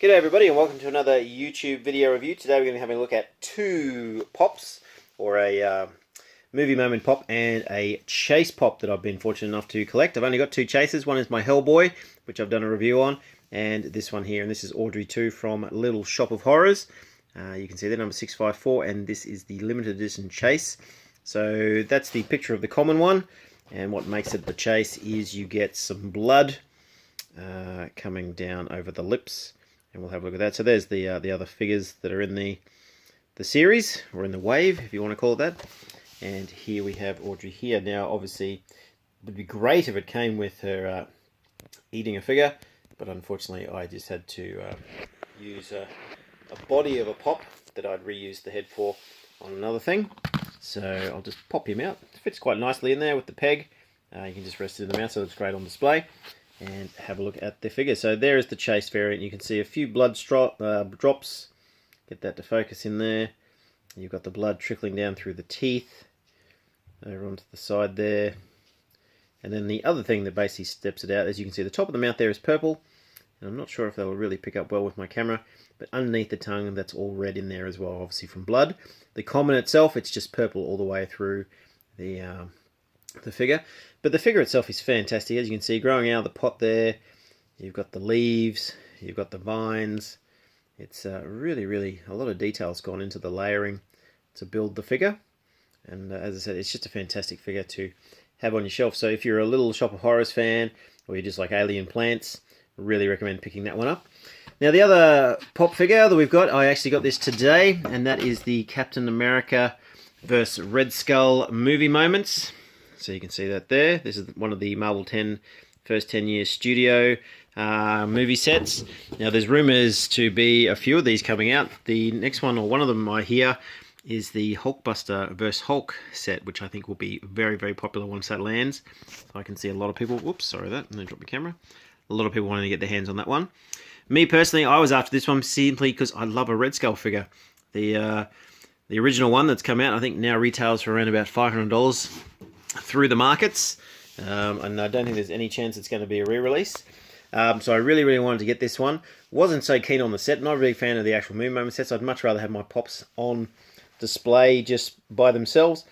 G'day everybody and welcome to another YouTube video review. Today we're going to be having a look at two pops, or a movie moment pop and a chase pop that I've been fortunate enough to collect. I've only got two chases. One is my Hellboy, which I've done a review on, and this one here, and this is Audrey 2 from Little Shop of Horrors. You can see that, number 654, and this is the limited edition chase. So that's the picture of the common one, and what makes it the chase is you get some blood coming down over the lips. And we'll have a look at that. So there's the other figures that are in the series, or in the wave, if you want to call it that. And here we have Audrey here. Now, obviously, it would be great if it came with her eating a figure, but unfortunately I just had to use a body of a pop that I'd reused the head for on another thing. So I'll just pop him out. It fits quite nicely in there with the peg. You can just rest it in the mouth, so it's great on display. And have a look at the figure. So there is the chase variant. You can see a few blood drops. Get that to focus in there. You've got the blood trickling down through the teeth over onto the side there. And then the other thing that basically steps it out, as you can see, the top of the mouth there is purple. And I'm not sure if that'll really pick up well with my camera, but underneath the tongue, that's all red in there as well, obviously from blood. The common itself, it's just purple all the way through the figure. But the figure itself is fantastic. As you can see, growing out of the pot there, you've got the leaves, you've got the vines. It's really a lot of details gone into the layering to build the figure. And as I said, it's just a fantastic figure to have on your shelf. So if you're a Little Shop of Horrors fan, or you just like alien plants, really recommend picking that one up. Now, the other pop figure that we've got, I actually got this today, and that is the Captain America vs. Red Skull movie moments. So you can see that there. This is one of the Marvel 10 first 10 year studio movie sets. Now there's rumours to be a few of these coming out. The next one, or one of them I hear, is the Hulkbuster vs. Hulk set, which I think will be very popular once that lands. So I can see a lot of people, whoops, sorry that, and then drop my camera. A lot of people wanting to get their hands on that one. Me personally, I was after this one simply because I love a Red Skull figure. The original one that's come out, I think now retails for around about $500 through the markets, and I don't think there's any chance it's going to be a re-release. So I really wanted to get this one. Wasn't so keen on the set. Not a big fan of the actual movie moment sets. I'd much rather have my pops on display just by themselves.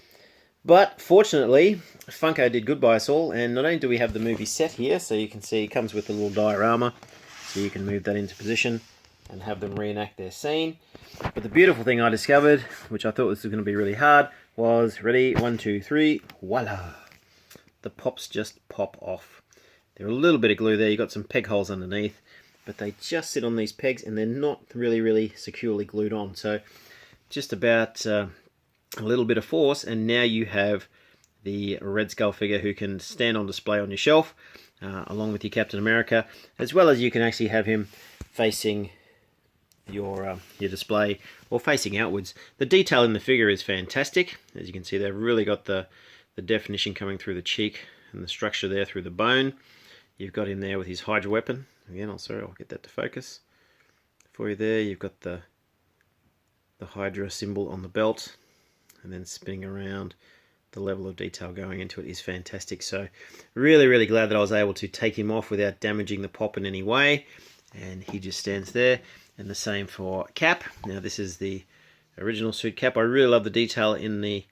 But fortunately, Funko did good by us all, and not only do we have the movie set here, so you can see it comes with a little diorama, so you can move that into position and have them reenact their scene. But the beautiful thing I discovered, which I thought was going to be really hard, was, ready, 1, 2, 3, voila! The pops just pop off. There's a little bit of glue there, you've got some peg holes underneath, but they just sit on these pegs and they're not really securely glued on. So just about a little bit of force, and now you have the Red Skull figure who can stand on display on your shelf, along with your Captain America, as well as you can actually have him facing your display, or facing outwards. The detail in the figure is fantastic. As you can see, they've really got the definition coming through the cheek and the structure there through the bone. You've got him there with his Hydra weapon. Again, I'll get that to focus for you there. You've got the Hydra symbol on the belt, and then spinning around. The level of detail going into it is fantastic. So really glad that I was able to take him off without damaging the pop in any way. And he just stands there. And the same for Cap. Now this is the original suit Cap. I really love the detail in the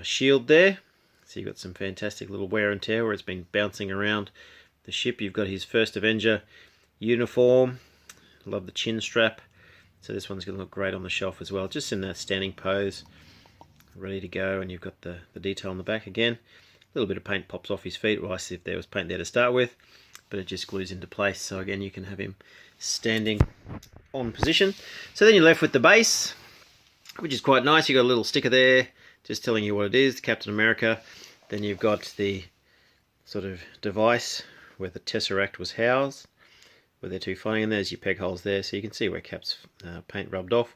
shield there. So you've got some fantastic little wear and tear where it's been bouncing around the ship. You've got his first Avenger uniform. Love the chin strap. So this one's going to look great on the shelf as well. Just in that standing pose, ready to go. And you've got the detail on the back again. A little bit of paint pops off his feet. Well, I see if there was paint there to start with, but it just glues into place. So again, you can have him standing on position. So then you're left with the base, which is quite nice. You've got a little sticker there just telling you what it is, Captain America. Then you've got the sort of device where the Tesseract was housed, where they're two fighting, and there's your peg holes there, so you can see where Cap's paint rubbed off.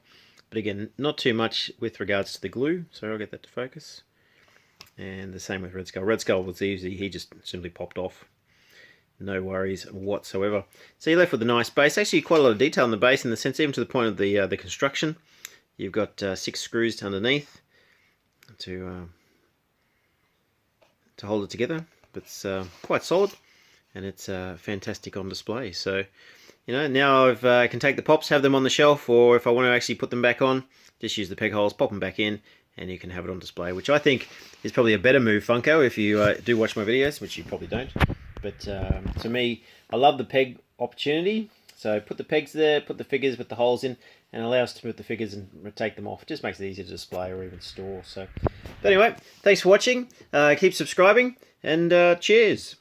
But again, not too much with regards to the glue, so I'll get that to focus. And the same with Red Skull. Red Skull was easy, he just simply popped off. No worries whatsoever. So you're left with a nice base. Actually, quite a lot of detail in the base, in the sense, even to the point of the construction. You've got 6 screws underneath to hold it together. But it's quite solid, and it's fantastic on display. So, You know, now I can take the pops, have them on the shelf, or if I want to actually put them back on, just use the peg holes, pop them back in, and you can have it on display, which I think is probably a better move, Funko, if you do watch my videos, which you probably don't. But to me, I love the peg opportunity. So put the pegs there, put the figures with the holes in, and allow us to put the figures and take them off. It just makes it easier to display or even store. So, but anyway, thanks for watching. Keep subscribing, and cheers.